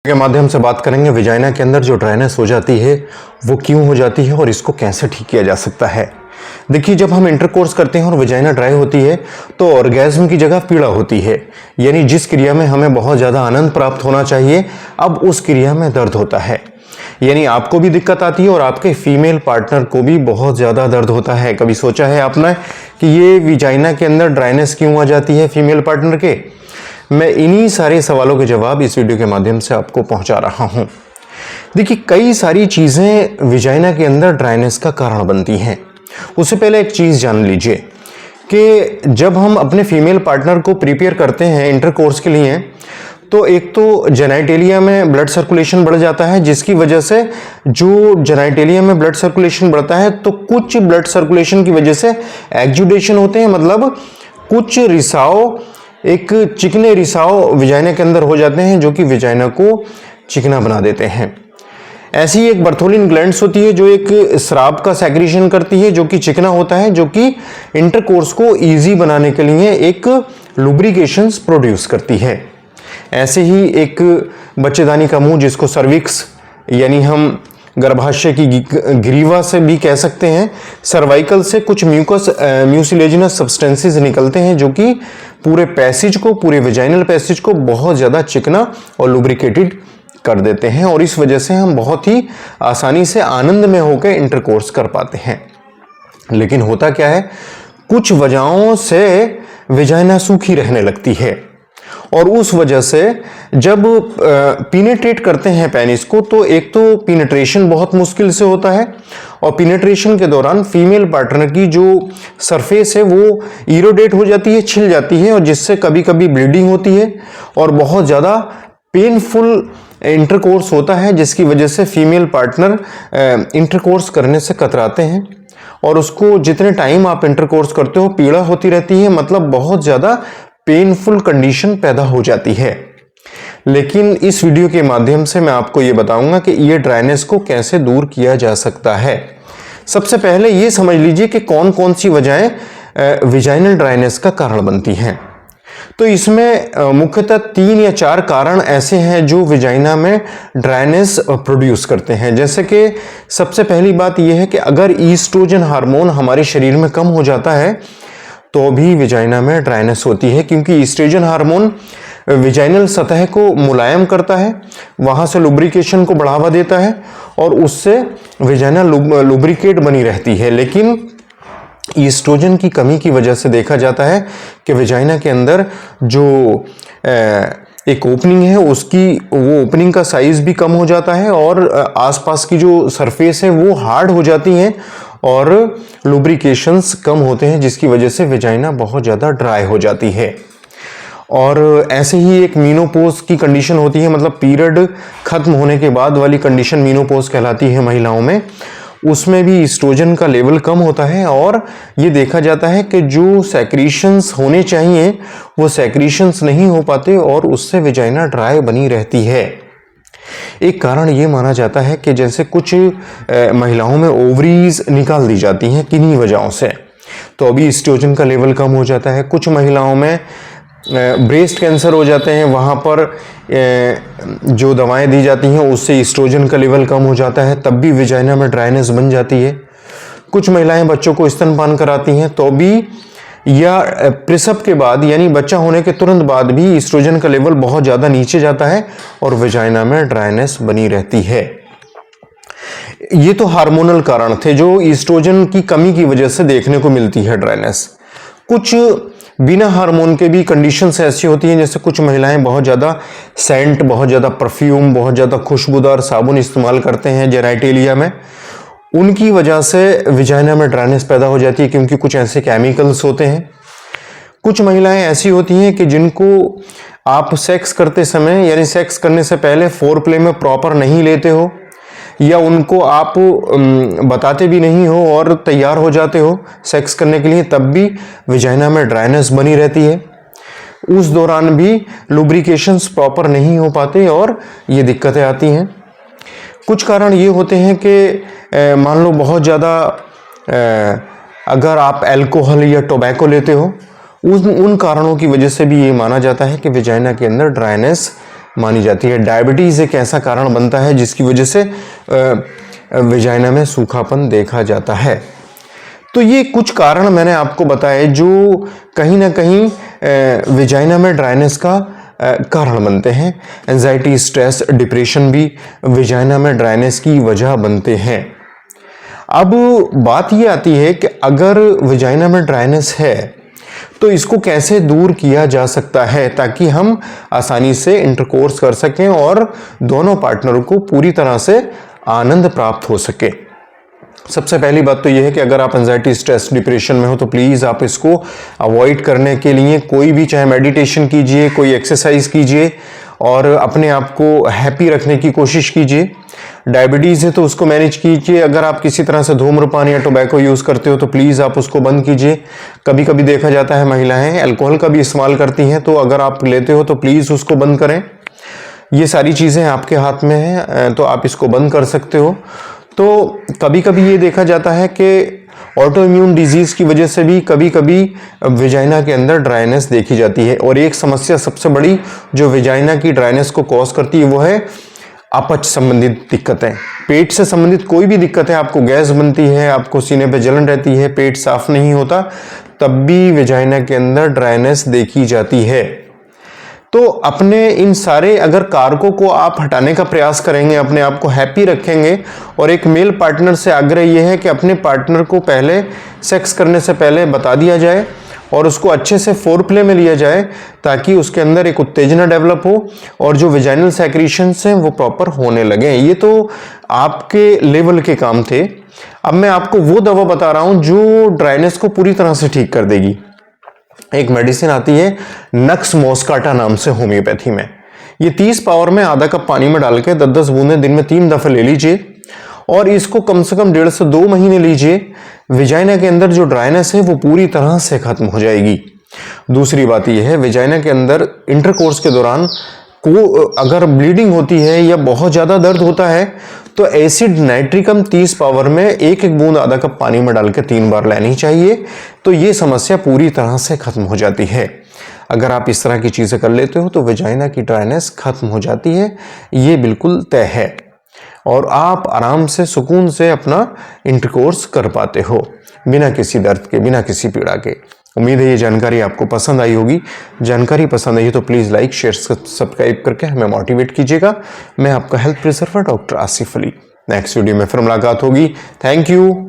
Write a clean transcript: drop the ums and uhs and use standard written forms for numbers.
के माध्यम से बात करेंगे विजाइना के अंदर जो ड्राइनेस हो जाती है वो क्यों हो जाती है और इसको कैसे ठीक किया जा सकता है। देखिए, जब हम इंटरकोर्स करते हैं और विजाइना ड्राई होती है तो ऑर्गेज्म की जगह पीड़ा होती है, यानी जिस क्रिया में हमें बहुत ज़्यादा आनंद प्राप्त होना चाहिए अब उस क्रिया में दर्द होता है, यानी आपको भी दिक्कत आती है और आपके फीमेल पार्टनर को भी बहुत ज़्यादा दर्द होता है। कभी सोचा है आपने कि ये विजाइना के अंदर ड्राइनेस क्यों आ जाती है फीमेल पार्टनर के? मैं इन्हीं सारे सवालों के जवाब इस वीडियो के माध्यम से आपको पहुंचा रहा हूं। देखिए, कई सारी चीज़ें विजाइना के अंदर ड्राइनेस का कारण बनती हैं। उससे पहले एक चीज़ जान लीजिए कि जब हम अपने फीमेल पार्टनर को प्रिपेयर करते हैं इंटरकोर्स के लिए तो एक तो जेनाइटेलिया में ब्लड सर्कुलेशन बढ़ जाता है, जिसकी वजह से जो जेनाइटेलिया में ब्लड सर्कुलेशन बढ़ता है तो कुछ ब्लड सर्कुलेशन की वजह से एक्जुडेशन होते हैं, मतलब कुछ रिसाव, एक चिकने रिसाव विजाइना के अंदर हो जाते हैं जो कि विजाइना को चिकना बना देते हैं। ऐसी एक बर्थोलिन ग्लैंड्स होती है जो एक स्राव का सेक्रीशन करती है जो कि चिकना होता है, जो कि इंटरकोर्स को इजी बनाने के लिए एक लुब्रिकेशंस प्रोड्यूस करती है। ऐसे ही एक बच्चेदानी का मुंह, जिसको सर्विक्स यानी हम गर्भाशय की ग्रीवा से भी कह सकते हैं, सर्वाइकल से कुछ म्यूसिलेजिनस सब्सटेंसेस निकलते हैं जो कि पूरे पैसेज को, पूरे विजाइनल पैसेज को बहुत ज़्यादा चिकना और लुब्रिकेटेड कर देते हैं और इस वजह से हम बहुत ही आसानी से आनंद में होकर इंटरकोर्स कर पाते हैं। लेकिन होता क्या है, कुछ वजहों से विजाइना सूखी रहने लगती है और उस वजह से जब पिनेट्रेट करते हैं पेनिस को तो एक तो पिनेट्रेशन बहुत मुश्किल से होता है और पिनेट्रेशन के दौरान फीमेल पार्टनर की जो सरफेस है वो इरोडेट हो जाती है, छिल जाती है और जिससे कभी कभी ब्लीडिंग होती है और बहुत ज़्यादा पेनफुल इंटरकोर्स होता है, जिसकी वजह से फीमेल पार्टनर इंटरकोर्स करने से कतराते हैं और उसको जितने टाइम आप इंटरकोर्स करते हो पीड़ा होती रहती है, मतलब बहुत ज़्यादा पेनफुल कंडीशन पैदा हो जाती है। लेकिन इस वीडियो के माध्यम से मैं आपको ये बताऊंगा कि ये ड्राइनेस को कैसे दूर किया जा सकता है। सबसे पहले ये समझ लीजिए कि कौन कौन सी वजहें विजाइनल ड्राइनेस का कारण बनती हैं। तो इसमें मुख्यतः 3 या 4 कारण ऐसे हैं जो विजाइना में ड्राइनेस प्रोड्यूस करते हैं। जैसे कि सबसे पहली बात यह है कि अगर ईस्ट्रोजन हार्मोन हमारे शरीर में कम हो जाता है तो भी विजाइना में ड्राइनेस होती है, क्योंकि ईस्ट्रोजन हार्मोन विजाइनल सतह को मुलायम करता है, वहां से लुब्रिकेशन को बढ़ावा देता है और उससे विजाइना लुब्रिकेट बनी रहती है। लेकिन ईस्ट्रोजन की कमी की वजह से देखा जाता है कि विजाइना के अंदर जो एक ओपनिंग है उसकी वो ओपनिंग का साइज भी कम हो जाता है और आसपास की जो सरफेस है वो हार्ड हो जाती हैं और लुब्रिकेशंस कम होते हैं, जिसकी वजह से विजाइना बहुत ज़्यादा ड्राई हो जाती है। और ऐसे ही एक मीनोपोज की कंडीशन होती है, मतलब पीरियड खत्म होने के बाद वाली कंडीशन मीनोपोज कहलाती है महिलाओं में। उसमें भी ईस्ट्रोजन का लेवल कम होता है और ये देखा जाता है कि जो सेक्रीशंस होने चाहिए वो सेक्रीशंस नहीं हो पाते और उससे विजाइना ड्राई बनी रहती है। एक कारण ये माना जाता है कि जैसे कुछ महिलाओं में ओवरीज निकाल दी जाती हैं किन्हीं वजहों से, तो अभी ईस्ट्रोजन का लेवल कम हो जाता है। कुछ महिलाओं में ब्रेस्ट कैंसर हो जाते हैं, वहाँ पर जो दवाएं दी जाती हैं उससे ईस्ट्रोजन का लेवल कम हो जाता है, तब भी विजाइना में ड्राइनेस बन जाती है। कुछ महिलाएं बच्चों को स्तनपान कराती हैं तो भी, या प्रसव के बाद यानी बच्चा होने के तुरंत बाद भी ईस्ट्रोजन का लेवल बहुत ज़्यादा नीचे जाता है और विजाइना में ड्राइनेस बनी रहती है। ये तो हार्मोनल कारण थे जो ईस्ट्रोजन की कमी की वजह से देखने को मिलती है ड्राइनेस। कुछ बिना हार्मोन के भी कंडीशंस ऐसी होती हैं, जैसे कुछ महिलाएं बहुत ज़्यादा सेंट, बहुत ज़्यादा परफ्यूम, बहुत ज़्यादा खुशबूदार साबुन इस्तेमाल करते हैं जेनाइटेलिया में, उनकी वजह से विजाइना में ड्राइनेस पैदा हो जाती है क्योंकि कुछ ऐसे केमिकल्स होते हैं। कुछ महिलाएं ऐसी होती हैं कि जिनको आप सेक्स करते समय यानी सेक्स करने से पहले फोर प्ले में प्रॉपर नहीं लेते हो या उनको आप बताते भी नहीं हो और तैयार हो जाते हो सेक्स करने के लिए, तब भी विजाइना में ड्राइनेस बनी रहती है। उस दौरान भी लुब्रिकेशंस प्रॉपर नहीं हो पाते और ये दिक्कतें आती हैं। कुछ कारण ये होते हैं कि मान लो बहुत ज़्यादा अगर आप अल्कोहल या टोबैको लेते हो, उन कारणों की वजह से भी ये माना जाता है कि विजाइना के अंदर ड्राइनेस मानी जाती है। डायबिटीज़ एक ऐसा कारण बनता है जिसकी वजह से वेजाइना में सूखापन देखा जाता है। तो ये कुछ कारण मैंने आपको बताए जो कहीं ना कहीं वेजाइना में ड्राइनेस का कारण बनते हैं। एंजाइटी, स्ट्रेस, डिप्रेशन भी वेजाइना में ड्राइनेस की वजह बनते हैं। अब बात ये आती है कि अगर वेजाइना में ड्राइनेस है तो इसको कैसे दूर किया जा सकता है ताकि हम आसानी से इंटरकोर्स कर सकें और दोनों पार्टनरों को पूरी तरह से आनंद प्राप्त हो सके। सबसे पहली बात तो यह है कि अगर आप एंजाइटी, स्ट्रेस, डिप्रेशन में हो तो प्लीज़ आप इसको अवॉइड करने के लिए कोई भी, चाहे मेडिटेशन कीजिए, कोई एक्सरसाइज कीजिए और अपने आप को हैप्पी रखने की कोशिश कीजिए। डायबिटीज़ है तो उसको मैनेज कीजिए। अगर आप किसी तरह से धूम्रपान या टोबैको यूज़ करते हो तो प्लीज़ आप उसको बंद कीजिए। कभी कभी देखा जाता है महिलाएं अल्कोहल का भी इस्तेमाल करती हैं, तो अगर आप लेते हो तो प्लीज़ उसको बंद करें। ये सारी चीज़ें आपके हाथ में हैं, तो आप इसको बंद कर सकते हो। तो कभी कभी ये देखा जाता है कि ऑटो इम्यून डिजीज़ की वजह से भी कभी कभी वेजाइना के अंदर ड्राइनेस देखी जाती है। और एक समस्या सबसे बड़ी जो वेजाइना की ड्राइनेस को कॉज करती है वो है अपच संबंधित दिक्कतें। पेट से संबंधित कोई भी दिक्कत है, आपको गैस बनती है, आपको सीने पे जलन रहती है, पेट साफ नहीं होता, तब भी वेजाइना के अंदर ड्राइनेस देखी जाती है। तो अपने इन सारे अगर कारकों को आप हटाने का प्रयास करेंगे, अपने आप को हैप्पी रखेंगे और एक मेल पार्टनर से आग्रह यह है कि अपने पार्टनर को पहले सेक्स करने से पहले बता दिया जाए और उसको अच्छे से फोरप्ले में लिया जाए ताकि उसके अंदर एक उत्तेजना डेवलप हो और जो वेजाइनल सेक्रीशंस हैं वो प्रॉपर होने लगे। ये तो आपके लेवल के काम थे। अब मैं आपको वो दवा बता रहा हूं जो ड्राइनेस को पूरी तरह से ठीक कर देगी। एक मेडिसिन आती है नक्स मोस्काटा नाम से होम्योपैथी में। ये 30 पावर में आधा कप पानी में डाल के 10-10 बूंदें दिन में 3 दफे ले लीजिए और इसको कम से कम 1.5 से 2 महीने लीजिए। वेजाइना के अंदर जो ड्राइनेस है वो पूरी तरह से खत्म हो जाएगी। दूसरी बात यह है, वेजाइना के अंदर इंटरकोर्स के दौरान को अगर ब्लीडिंग होती है या बहुत ज्यादा दर्द होता है तो एसिड नाइट्रिकम 30 पावर में एक बूंद आधा कप पानी में डाल के 3 बार लेनी चाहिए। तो ये समस्या पूरी तरह से खत्म हो जाती है। अगर आप इस तरह की चीजें कर लेते हो तो वेजाइना की ड्राइनेस खत्म हो जाती है, ये बिल्कुल तय है और आप आराम से सुकून से अपना इंटरकोर्स कर पाते हो बिना किसी दर्द के, बिना किसी पीड़ा के। उम्मीद है ये जानकारी आपको पसंद आई होगी। जानकारी पसंद आई तो प्लीज़ लाइक, शेयर, सब्सक्राइब करके हमें मोटिवेट कीजिएगा। मैं आपका health preserver doctor Asif Ali. Next video में फिर मुलाकात होगी। Thank you.